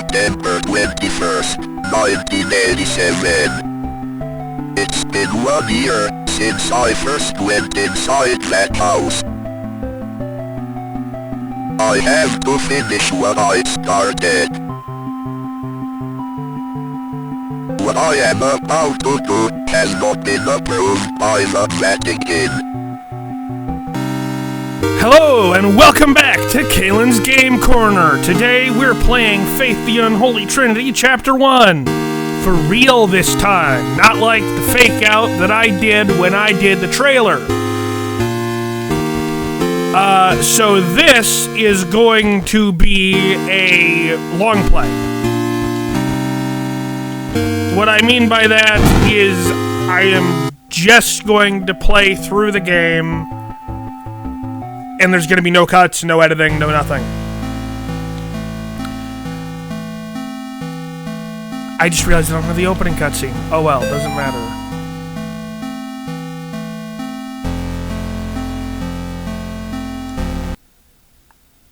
September 21st, 1987. It's been 1 year since I first went inside that house. I have to finish what I started. What I am about to do has not been approved by the Vatican. Hello, and welcome back to Kaelen's Game Corner. Today we're playing Faith the Unholy Trinity, Chapter 1. For real this time, not like the fake out that I did when I did the trailer. So this is going to be a long play. What I mean by that is I am just going to play through the game, and there's going to be no cuts, no editing, no nothing. I just realized I don't have the opening cutscene. Oh well, doesn't matter.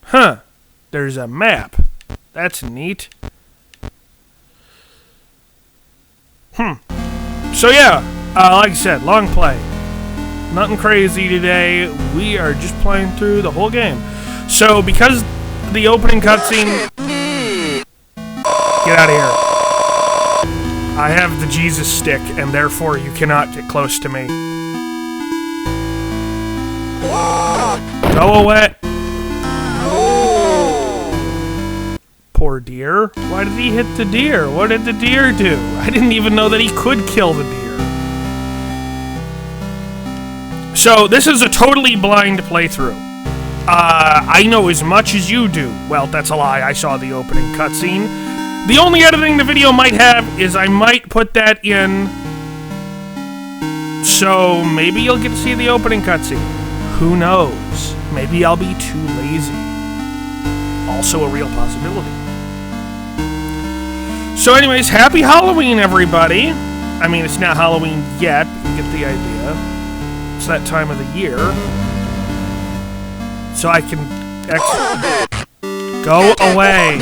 Huh. There's a map. That's neat. So yeah, like I said, long play. Nothing crazy today. We are just playing through the whole game. So because the opening cutscene... Get out of here. I have the Jesus stick, and therefore you cannot get close to me. Go away. Poor deer. Why did he hit the deer? What did the deer do? I didn't even know that he could kill the deer. So, this is a totally blind playthrough. I know as much as you do. Well, that's a lie. I saw the opening cutscene. The only editing the video might have is I might put that in. So, maybe you'll get to see the opening cutscene. Who knows? Maybe I'll be too lazy. Also a real possibility. So anyways, happy Halloween, everybody. I mean, it's not Halloween yet, but you get the idea. It's that time of the year. So I can... Go away!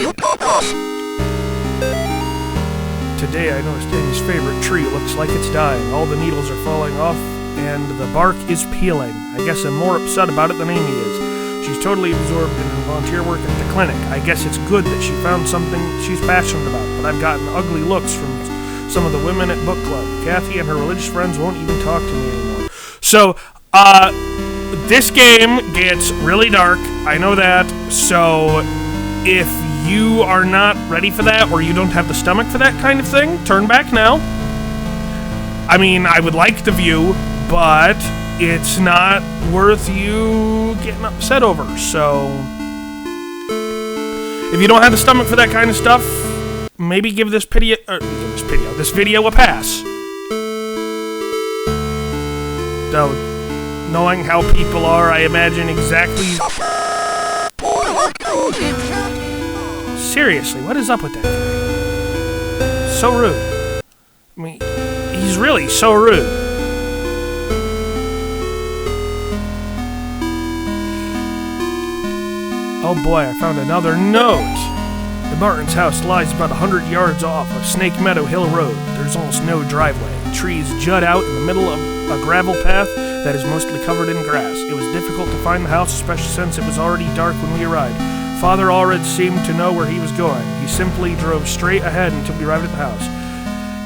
Today I noticed Danny's favorite tree looks like it's dying. All the needles are falling off, and the bark is peeling. I guess I'm more upset about it than Amy is. She's totally absorbed in her volunteer work at the clinic. I guess it's good that she found something she's passionate about, but I've gotten ugly looks from some of the women at book club. Kathy and her religious friends won't even talk to me anymore. So, this game gets really dark. I know that. So, if you are not ready for that, or you don't have the stomach for that kind of thing, turn back now. I mean, I would like the view, but it's not worth you getting upset over. So, if you don't have the stomach for that kind of stuff, maybe give this video a pass. Though, knowing how people are, I imagine exactly... Seriously, what is up with that guy? So rude. I mean, he's really so rude. Oh boy, I found another note. The Martin's house lies about 100 yards off of Snake Meadow Hill Road. There's almost no driveway. Trees jut out in the middle of a gravel path that is mostly covered in grass. It was difficult to find the house, especially since it was already dark when we arrived. Father Allred seemed to know where he was going. He simply drove straight ahead until we arrived at the house.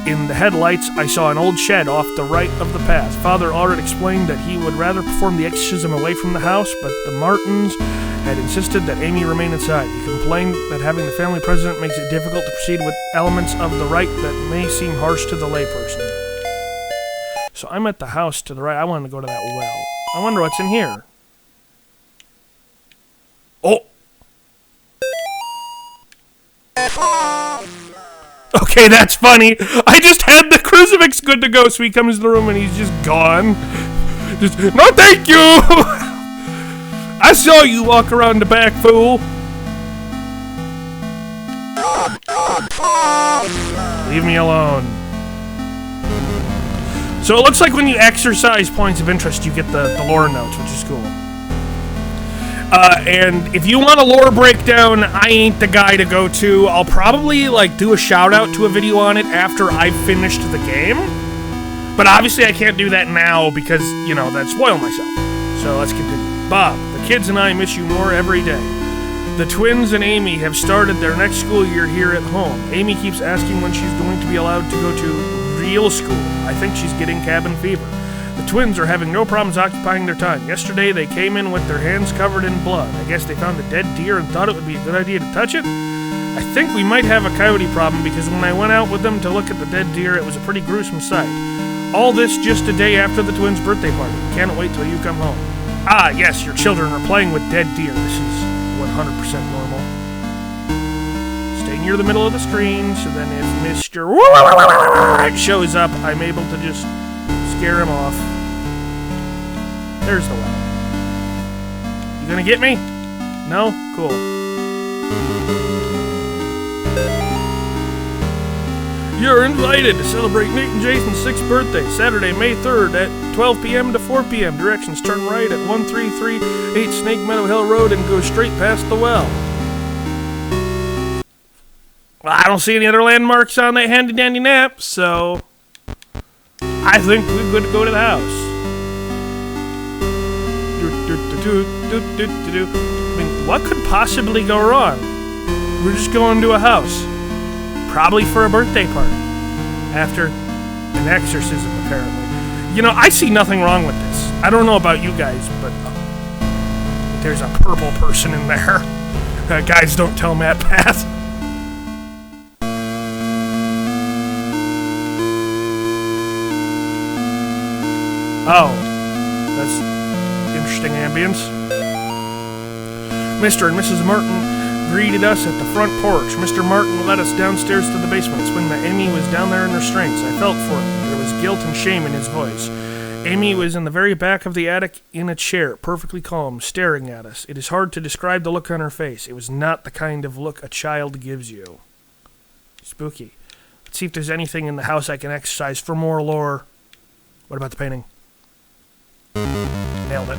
In the headlights, I saw an old shed off the right of the path. Father Allred explained that he would rather perform the exorcism away from the house, but the Martins had insisted that Amy remain inside. He complained that having the family present makes it difficult to proceed with elements of the rite that may seem harsh to the layperson. So I'm at the house to the right. I wanted to go to that well. I wonder what's in here. Oh! Okay, that's funny. I just had the crucifix good to go, so he comes to the room and he's just gone. Just, no thank you! I saw you walk around the back, fool. Leave me alone. So it looks like when you exercise points of interest, you get the lore notes, which is cool. And if you want a lore breakdown, I ain't the guy to go to. I'll probably, like, do a shout-out to a video on it after I've finished the game. But obviously I can't do that now because, you know, that'd spoil myself. So let's continue. Bob, the kids and I miss you more every day. The twins and Amy have started their next school year here at home. Amy keeps asking when she's going to be allowed to go to real school. I think she's getting cabin fever. The twins are having no problems occupying their time. Yesterday they came in with their hands covered in blood. I guess they found a dead deer and thought it would be a good idea to touch it. I think we might have a coyote problem because when I went out with them to look at the dead deer, it was a pretty gruesome sight. All this just a day after the twins' birthday party. Can't wait till you come home. Ah, yes, your children are playing with dead deer. This is 100% normal. Stay near the middle of the screen, so then if Mr. shows up, I'm able to just scare him off. There's the well. You gonna get me? No? Cool. You're invited to celebrate Nate and Jason's 6th birthday, Saturday, May 3rd at 12 p.m. to 4 p.m. Directions: turn right at 1338 Snake Meadow Hill Road and go straight past the well. Well, I don't see any other landmarks on that handy-dandy map, so I think we're good to go to the house. I mean, what could possibly go wrong? We're just going to a house. Probably for a birthday party. After an exorcism, apparently. You know, I see nothing wrong with this. I don't know about you guys, but there's a purple person in there. Guys, don't tell Matt Pat. Oh, that's interesting ambience. Mr. and Mrs. Martin greeted us at the front porch. Mr. Martin led us downstairs to the basement, explaining that Amy was down there in restraints. I felt for him. There was guilt and shame in his voice. Amy was in the very back of the attic in a chair, perfectly calm, staring at us. It is hard to describe the look on her face. It was not the kind of look a child gives you. Spooky. Let's see if there's anything in the house I can exercise for more lore. What about the painting? Nailed it.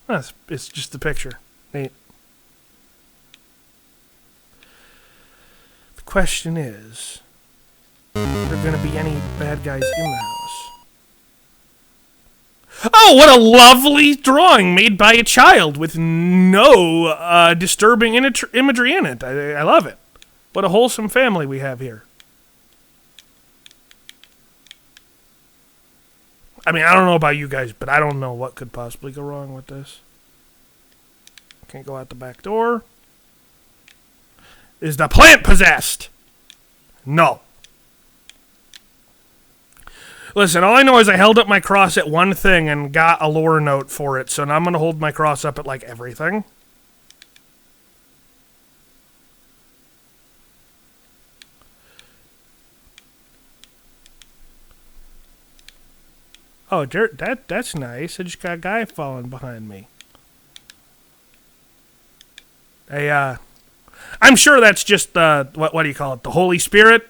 Oh, it's just a picture. Neat. The question is, are there going to be any bad guys in the house? Oh, what a lovely drawing made by a child with no disturbing imagery in it. I love it. What a wholesome family we have here. I mean, I don't know about you guys, but I don't know what could possibly go wrong with this. Can't go out the back door. Is the plant possessed? No. Listen, all I know is I held up my cross at one thing and got a lore note for it, so now I'm going to hold my cross up at, like, everything. Oh, that's nice. I just got a guy falling behind me. Hey, I'm sure that's just, what do you call it, the Holy Spirit?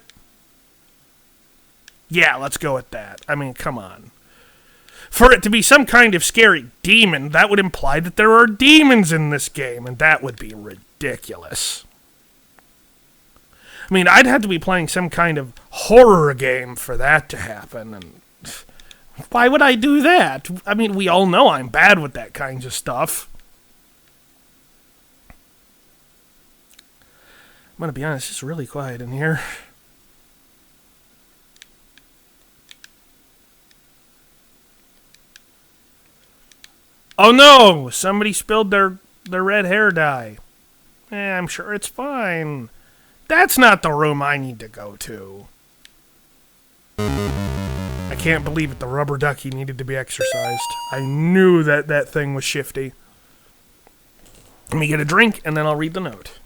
Yeah, let's go with that. I mean, come on. For it to be some kind of scary demon, that would imply that there are demons in this game, and that would be ridiculous. I mean, I'd have to be playing some kind of horror game for that to happen, and why would I do that? I mean, we all know I'm bad with that kind of stuff. I'm gonna be honest, it's really quiet in here. Oh no! Somebody spilled their red hair dye. I'm sure it's fine. That's not the room I need to go to. I can't believe it. The rubber ducky needed to be exorcised. I knew that thing was shifty. Let me get a drink, and then I'll read the note.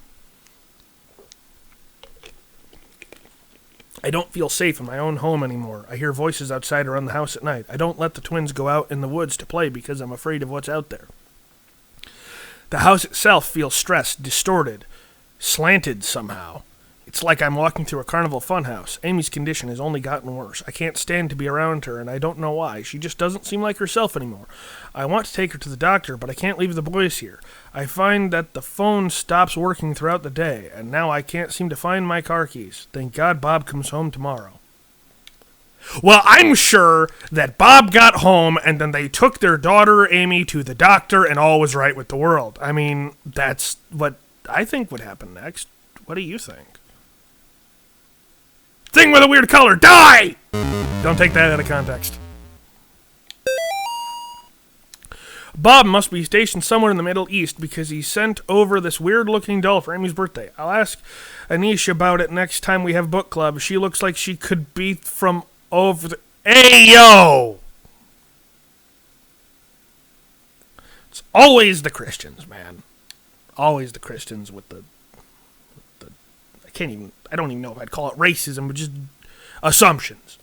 I don't feel safe in my own home anymore. I hear voices outside around the house at night. I don't let the twins go out in the woods to play because I'm afraid of what's out there. The house itself feels stressed, distorted, slanted somehow. It's like I'm walking through a carnival funhouse. Amy's condition has only gotten worse. I can't stand to be around her, and I don't know why. She just doesn't seem like herself anymore. I want to take her to the doctor, but I can't leave the boys here. I find that the phone stops working throughout the day, and now I can't seem to find my car keys. Thank God Bob comes home tomorrow. Well, I'm sure that Bob got home, and then they took their daughter, Amy, to the doctor, and all was right with the world. I mean, that's what I think would happen next. What do you think? Thing with a weird color, die! Don't take that out of context. Bob must be stationed somewhere in the Middle East because he sent over this weird-looking doll for Amy's birthday. I'll ask Anish about it next time we have book club. She looks like she could be from over the... Hey, yo! It's always the Christians, man. Always the Christians with the I don't even know if I'd call it racism, but just assumptions.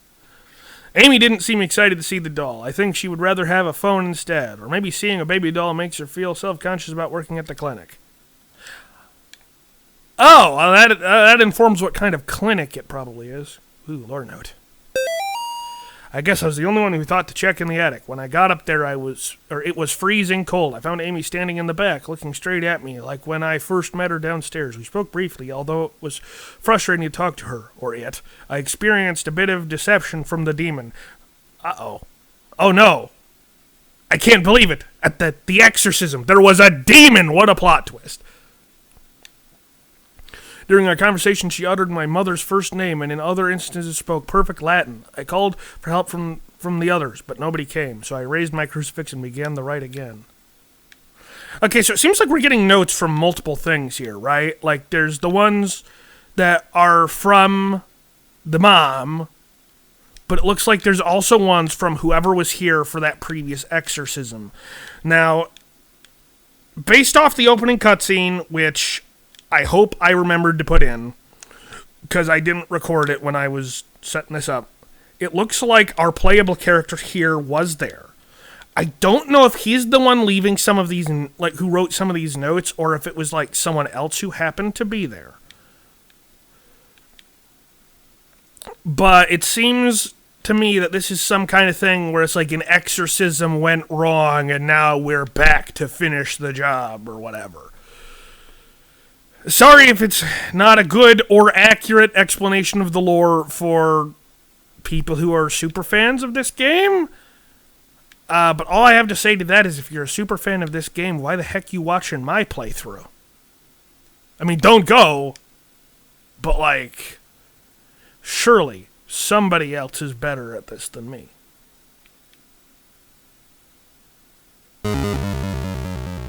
Amy didn't seem excited to see the doll. I think she would rather have a phone instead, or maybe seeing a baby doll makes her feel self-conscious about working at the clinic. Oh, well, that informs what kind of clinic it probably is. Ooh, Lord note. I guess I was the only one who thought to check in the attic. When I got up there, it was freezing cold. I found Amy standing in the back, looking straight at me, like when I first met her downstairs. We spoke briefly, although it was frustrating to talk to her, or it. I experienced a bit of deception from the demon. Uh-oh. Oh, no. I can't believe it. At the exorcism, there was a demon. What a plot twist. During our conversation, she uttered my mother's first name and in other instances spoke perfect Latin. I called for help from the others, but nobody came, so I raised my crucifix and began the rite again. Okay, so it seems like we're getting notes from multiple things here, right? Like, there's the ones that are from the mom, but it looks like there's also ones from whoever was here for that previous exorcism. Now, based off the opening cutscene, which I hope I remembered to put in, because I didn't record it when I was setting this up. It looks like our playable character here was there. I don't know if he's the one leaving some of these, like, who wrote some of these notes, or if it was, like, someone else who happened to be there. But it seems to me that this is some kind of thing where it's like an exorcism went wrong, and now we're back to finish the job, or whatever. Sorry if it's not a good or accurate explanation of the lore for people who are super fans of this game. But all I have to say to that is if you're a super fan of this game, why the heck you watching my playthrough? I mean, don't go, but like, surely somebody else is better at this than me.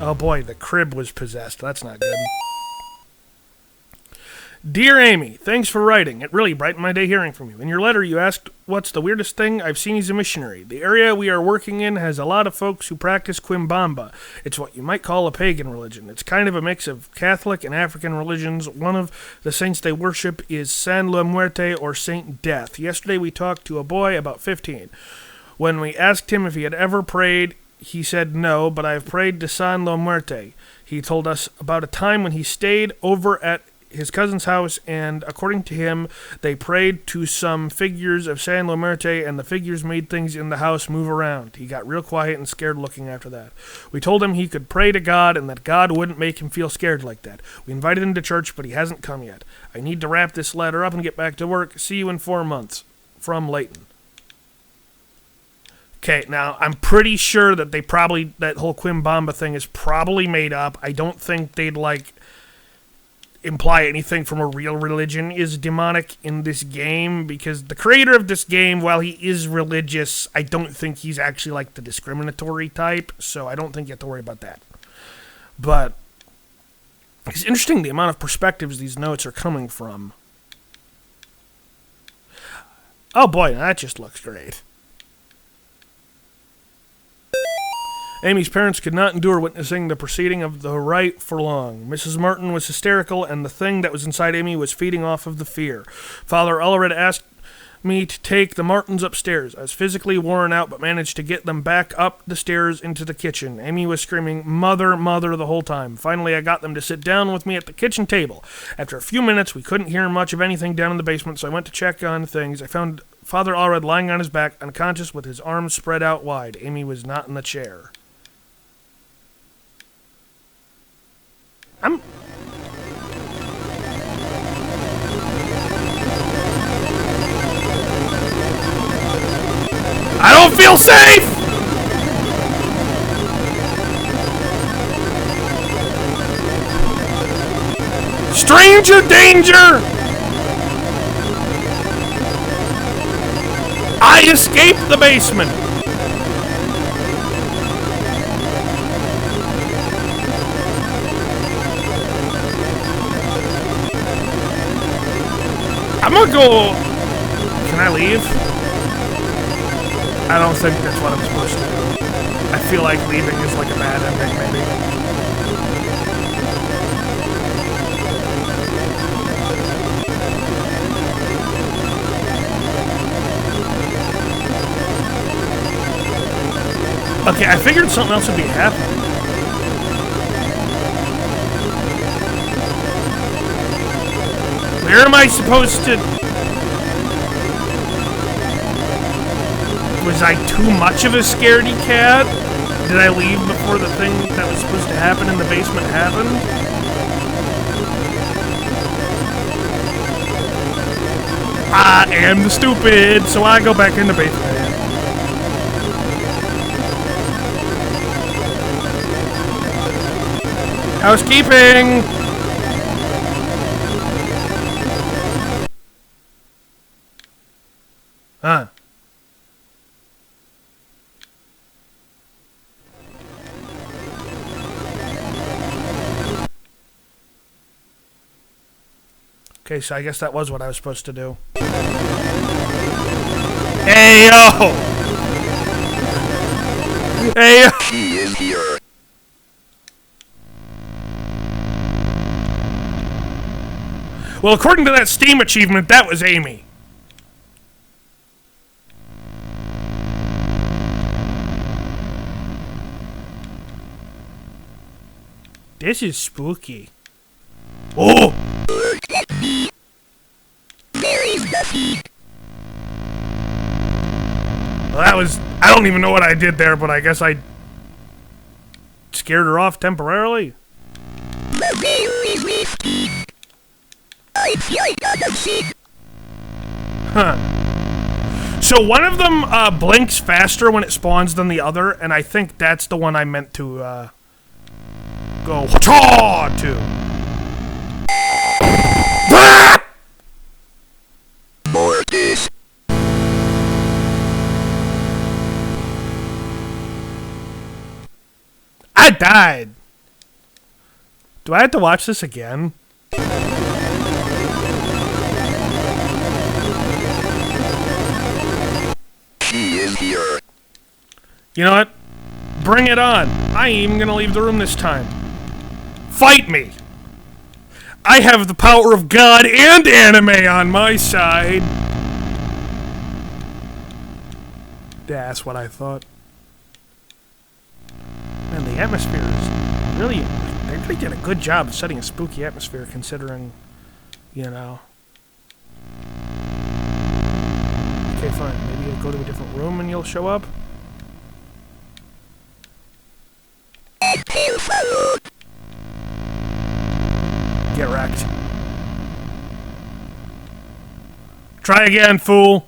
Oh boy, the crib was possessed. That's not good. Dear Amy, thanks for writing. It really brightened my day hearing from you. In your letter, you asked, what's the weirdest thing I've seen as a missionary? The area we are working in has a lot of folks who practice Quimbamba. It's what you might call a pagan religion. It's kind of a mix of Catholic and African religions. One of the saints they worship is San La Muerte, or Saint Death. Yesterday, we talked to a boy about 15. When we asked him if he had ever prayed, he said no, but I've prayed to San La Muerte. He told us about a time when he stayed over at his cousin's house, and according to him, they prayed to some figures of San La Muerte, and the figures made things in the house move around. He got real quiet and scared looking after that. We told him he could pray to God, and that God wouldn't make him feel scared like that. We invited him to church, but he hasn't come yet. I need to wrap this letter up and get back to work. See you in 4 months. From Leighton. Okay, now, I'm pretty sure that that whole Quimbamba thing is probably made up. I don't think they'd, imply anything from a real religion is demonic in this game, because the creator of this game, while he is religious, I don't think he's actually the discriminatory type, so I don't think you have to worry about that. But it's interesting the amount of perspectives these notes are coming from. Oh boy, that just looks great. Amy's parents could not endure witnessing the proceeding of the rite for long. Mrs. Martin was hysterical, and the thing that was inside Amy was feeding off of the fear. Father Ullered asked me to take the Martins upstairs. I was physically worn out, but managed to get them back up the stairs into the kitchen. Amy was screaming, "Mother, mother," the whole time. Finally, I got them to sit down with me at the kitchen table. After a few minutes, we couldn't hear much of anything down in the basement, so I went to check on things. I found Father Allred lying on his back, unconscious, with his arms spread out wide. Amy was not in the chair. I don't feel safe! Stranger danger! I escaped the basement! I'm gonna go... Can I leave? I don't think that's what I'm supposed to do. I feel like leaving is like a bad ending, maybe. Okay, I figured something else would be happening. Where am I supposed to... Was I too much of a scaredy cat? Did I leave before the thing that was supposed to happen in the basement happened? I am the stupid, so I go back in the basement. Housekeeping! Huh. Okay, so I guess that was what I was supposed to do. Hey, yo! Hey, yo! She is here. Well, according to that Steam achievement, that was Amy. This is spooky. Oh! Well, that was... I don't even know what I did there, but I guess I scared her off temporarily. Huh. So one of them blinks faster when it spawns than the other, and I think that's the one I meant to go "Hwacha" to. Mortis. I died. Do I have to watch this again? She is here. You know what? Bring it on. I ain't even gonna leave the room this time. Fight me! I have the power of God and anime on my side. That's what I thought. Man, the atmosphere is really... They really did a good job of setting a spooky atmosphere, considering, you know... Okay, fine. Maybe you'll go to a different room and you'll show up? Get wrecked. Try again, fool.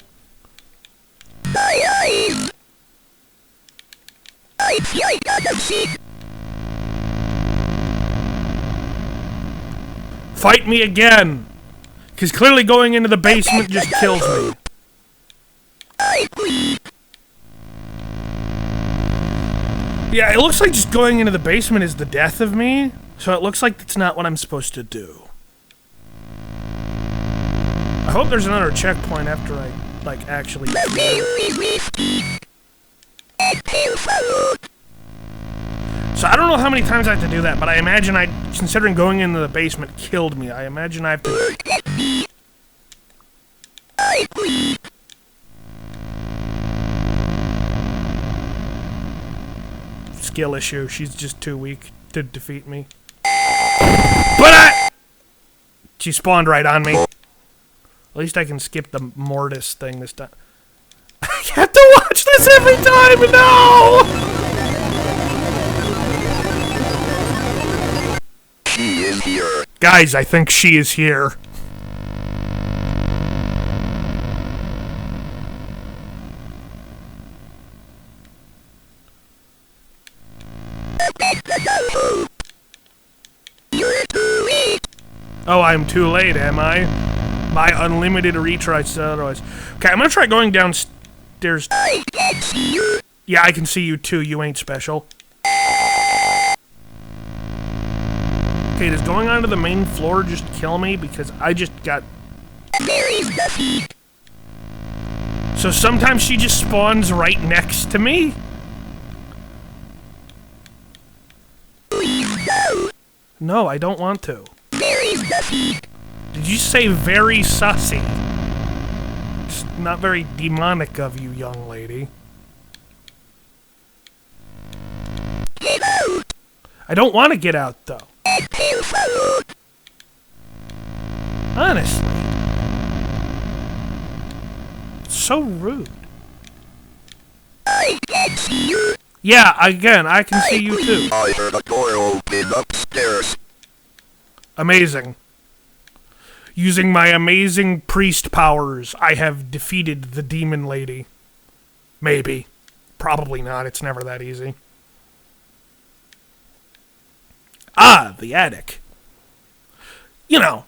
Fight me again. Because clearly going into the basement just kills me. Yeah, it looks like just going into the basement is the death of me. So it looks like that's not what I'm supposed to do. I hope there's another checkpoint after I, like, actually... So I don't know how many times I have to do that, but I imagine considering going into the basement killed me, I imagine I have to... skill issue. She's just too weak to defeat me. But she spawned right on me. At least I can skip the mortis thing this time. I have to watch this every time! No! She is here. Guys, I think she is here. Oh, I'm too late, am I? My unlimited retries otherwise. Okay, I'm gonna try going downstairs. I can see you. Yeah, I can see you too. You ain't special. Okay, does going onto the main floor just kill me? Because I just got... There is nothing. So sometimes she just spawns right next to me? Please no. No, I don't want to. There is nothing. Did you say very sussy? It's not very demonic of you, young lady. Get out. I don't want to get out, though. And pay forward. Honestly. It's so rude. I can see you. Yeah, again, I can see you too. I heard a door open upstairs. Amazing. Using my amazing priest powers, I have defeated the demon lady. Maybe. Probably not, it's never that easy. Ah, the attic. You know.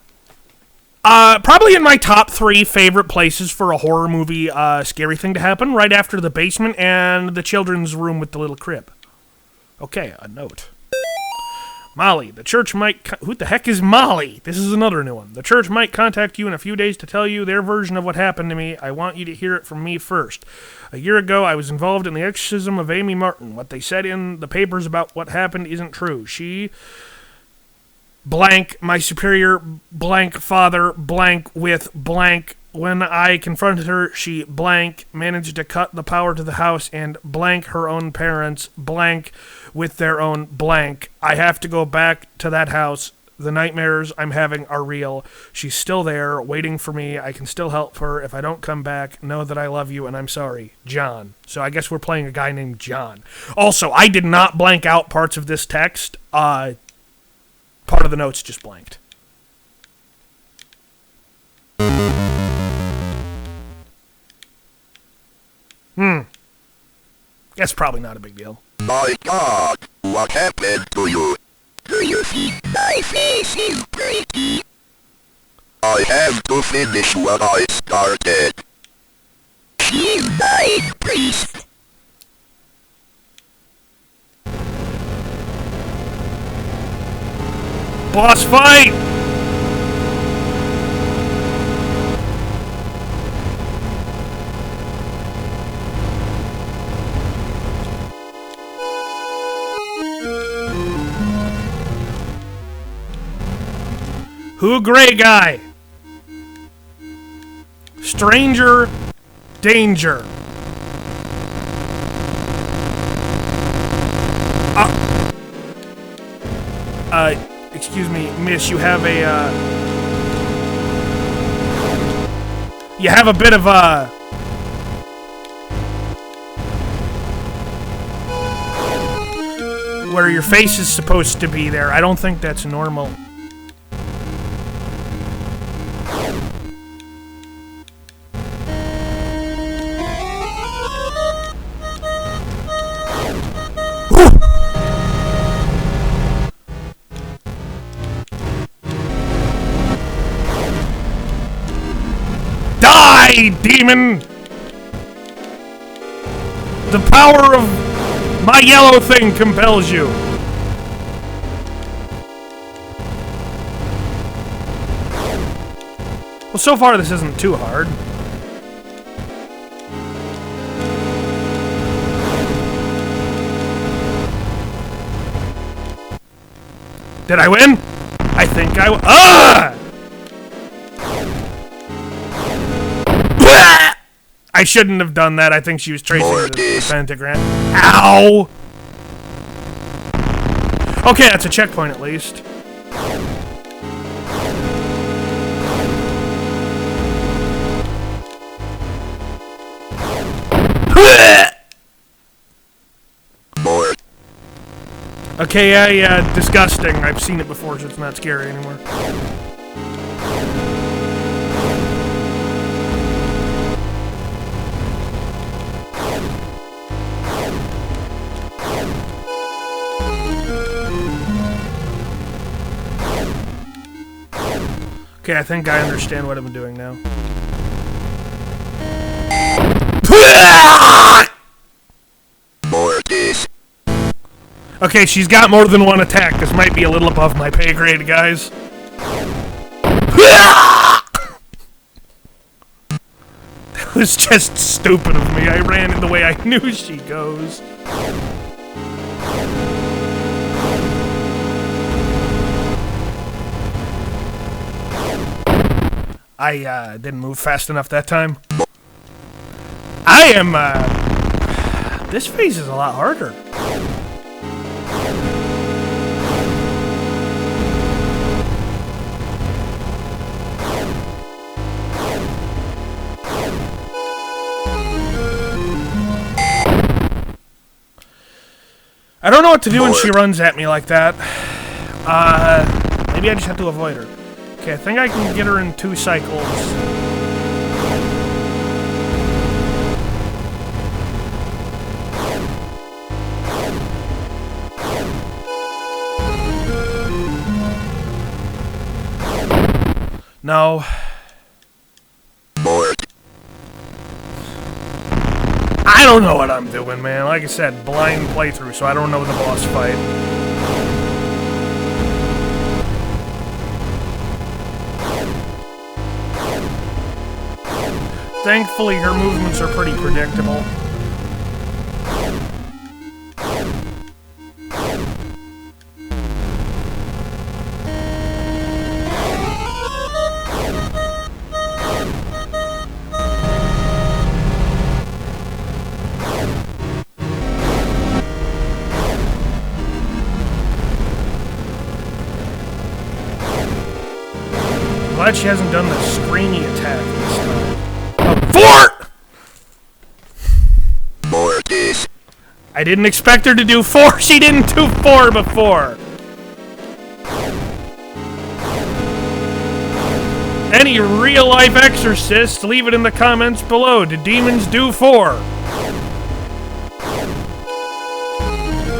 Probably in my top 3 favorite places for a horror movie scary thing to happen, right after the basement and the children's room with the little crib. Okay, a note. Molly, the church might... Who the heck is Molly? This is another new one. The church might contact you in a few days to tell you their version of what happened to me. I want you to hear it from me first. A year ago, I was involved in the exorcism of Amy Martin. What they said in the papers about what happened isn't true. She... blank, my superior, blank, father, blank, with blank. When I confronted her, she blank, managed to cut the power to the house and blank her own parents, blank, with their own blank. I have to go back to that house. The nightmares I'm having are real. She's still there, waiting for me. I can still help her. If I don't come back, know that I love you and I'm sorry. John. So I guess we're playing a guy named John. Also, I did not blank out parts of this text. Part of the notes just blanked. That's probably not a big deal. My God, what happened to you? Do you think my face is pretty? I have to finish what I started. She's my priest. Boss fight! Who gray guy? Stranger danger. Excuse me, miss, you have a, you have a bit of, where your face is supposed to be there. I don't think that's normal. Demon! The power of my yellow thing compels you. Well, so far this isn't too hard. Did I win? I think I won. Ah! I shouldn't have done that. I think she was tracing the pentagram. Ow! Okay, that's a checkpoint at least. More. Okay, yeah, disgusting. I've seen it before, so it's not scary anymore. Okay, I think I understand what I'm doing now. More this. Okay, she's got more than one attack. This might be a little above my pay grade, guys. That was just stupid of me. I ran in the way I knew she goes. I didn't move fast enough that time. I am, this phase is a lot harder. I don't know what to do when she runs at me like that. Maybe I just have to avoid her. Okay, I think I can get her in 2 cycles. No. More. I don't know what I'm doing, man. Like I said, blind playthrough, so I don't know the boss fight. Thankfully, her movements are pretty predictable. Glad she hasn't done the screamy attack this time. Fort! More this. I didn't expect her to do 4. She didn't do 4 before. Any real-life exorcists, leave it in the comments below. Did demons do 4?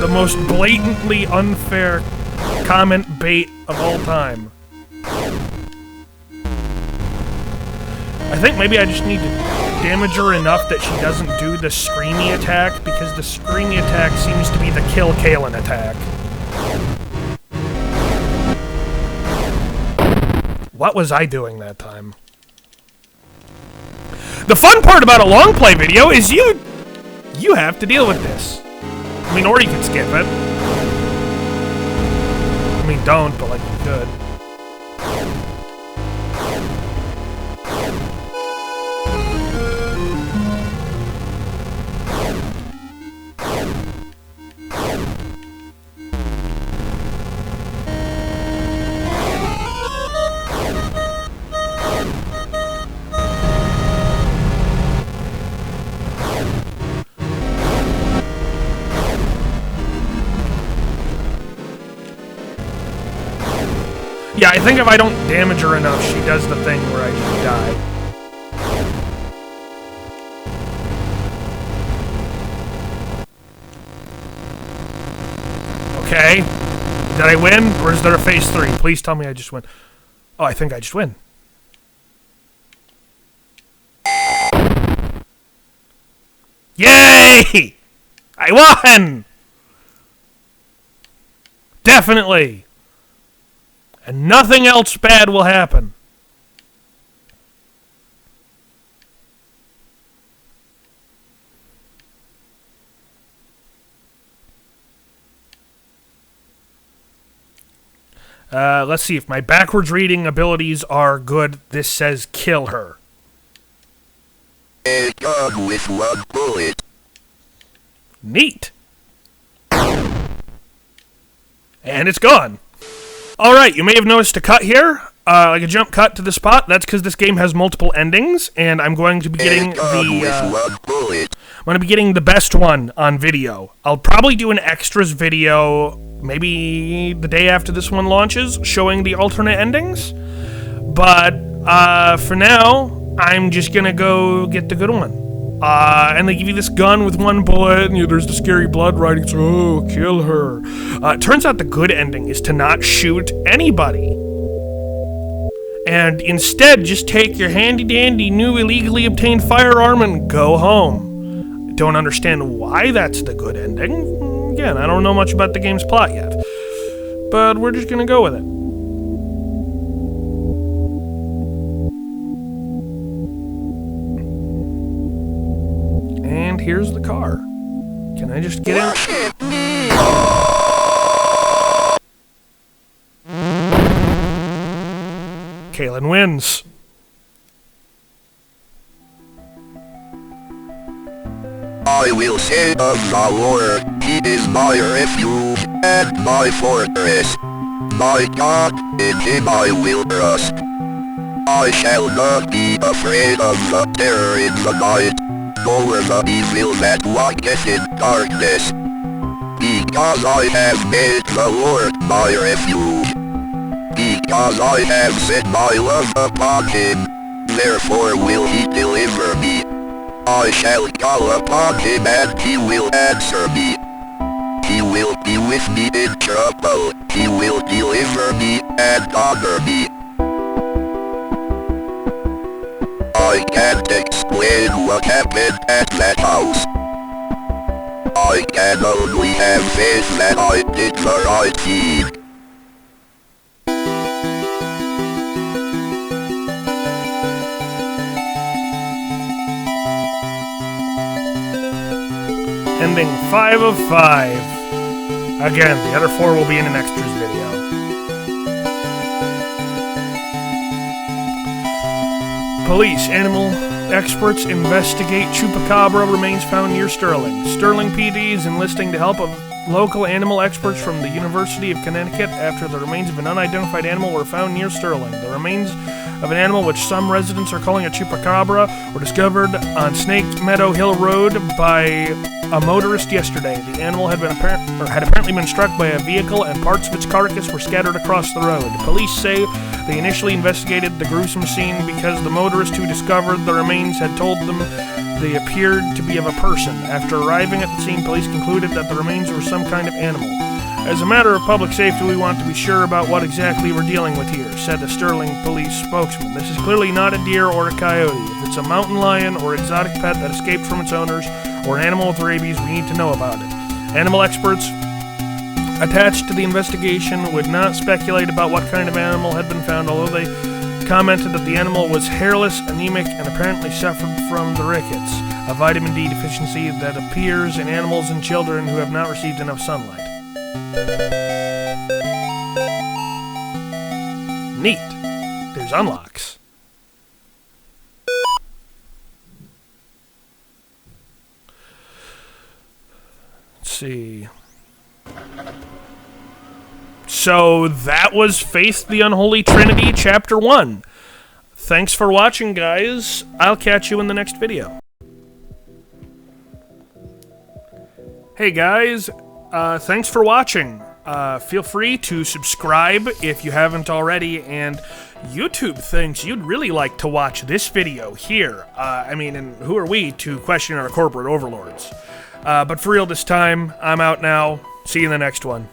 The most blatantly unfair comment bait of all time. I think maybe I just need to damage her enough that she doesn't do the screamy attack, because the screamy attack seems to be the kill Kaelen attack. What was I doing that time? The fun part about a long play video is you have to deal with this. I mean, or you can skip it. I mean, don't, but like you could. Yeah, I think if I don't damage her enough, she does the thing where I just die. Okay. Did I win? Or is there a phase 3? Please tell me I just win. Oh, I think I just win. Yay! I won! Definitely! And nothing else bad will happen. Let's see if my backwards reading abilities are good. This says kill her. A gun with 1 bullet. Neat. And it's gone. Alright, you may have noticed a cut here, like a jump cut to the spot. That's because this game has multiple endings, and I'm going to be getting the best one on video. I'll probably do an extras video, maybe the day after this one launches, showing the alternate endings. But, for now, I'm just gonna go get the good one. And they give you this gun with one bullet, and there's the scary blood writing, so, oh, kill her. It turns out the good ending is to not shoot anybody. And instead, just take your handy-dandy new illegally obtained firearm and go home. Don't understand why that's the good ending. Again, I don't know much about the game's plot yet. But we're just gonna go with it. And here's the car. Can I just get in? Kaelen wins. I will say of the Lord, He is my refuge and my fortress. My God, in Him I will trust. I shall not be afraid of the terror in the night, nor the evil that walketh in darkness. Because I have made the Lord my refuge. Because I have set my love upon Him, therefore will He deliver me. I shall call upon Him and He will answer me. He will be with me in trouble. He will deliver me and honor me. I can't explain what happened at that house. I can only have faith that I did the right thing. Ending 5 of 5. Again, the other 4 will be in an extras video. Police, animal experts investigate chupacabra remains found near Sterling. Sterling PD is enlisting the help of local animal experts from the University of Connecticut after the remains of an unidentified animal were found near Sterling. The remains of an animal which some residents are calling a chupacabra were discovered on Snake Meadow Hill Road by a motorist yesterday. The animal had apparently been struck by a vehicle and parts of its carcass were scattered across the road. Police say they initially investigated the gruesome scene because the motorist who discovered the remains had told them they appeared to be of a person. After arriving at the scene, police concluded that the remains were some kind of animal. As a matter of public safety, we want to be sure about what exactly we're dealing with here, said a Sterling police spokesman. This is clearly not a deer or a coyote. If it's a mountain lion or exotic pet that escaped from its owners, or an animal with rabies, we need to know about it. Animal experts attached to the investigation would not speculate about what kind of animal had been found, although they commented that the animal was hairless, anemic, and apparently suffered from the rickets, a vitamin D deficiency that appears in animals and children who have not received enough sunlight. Neat. There's unlocks. Let's see. So that was Faith the Unholy Trinity Chapter 1. Thanks for watching, guys. I'll catch you in the next video. Hey guys, thanks for watching. Feel free to subscribe if you haven't already, and YouTube thinks you'd really like to watch this video here. And who are we to question our corporate overlords? But for real this time, I'm out now. See you in the next one.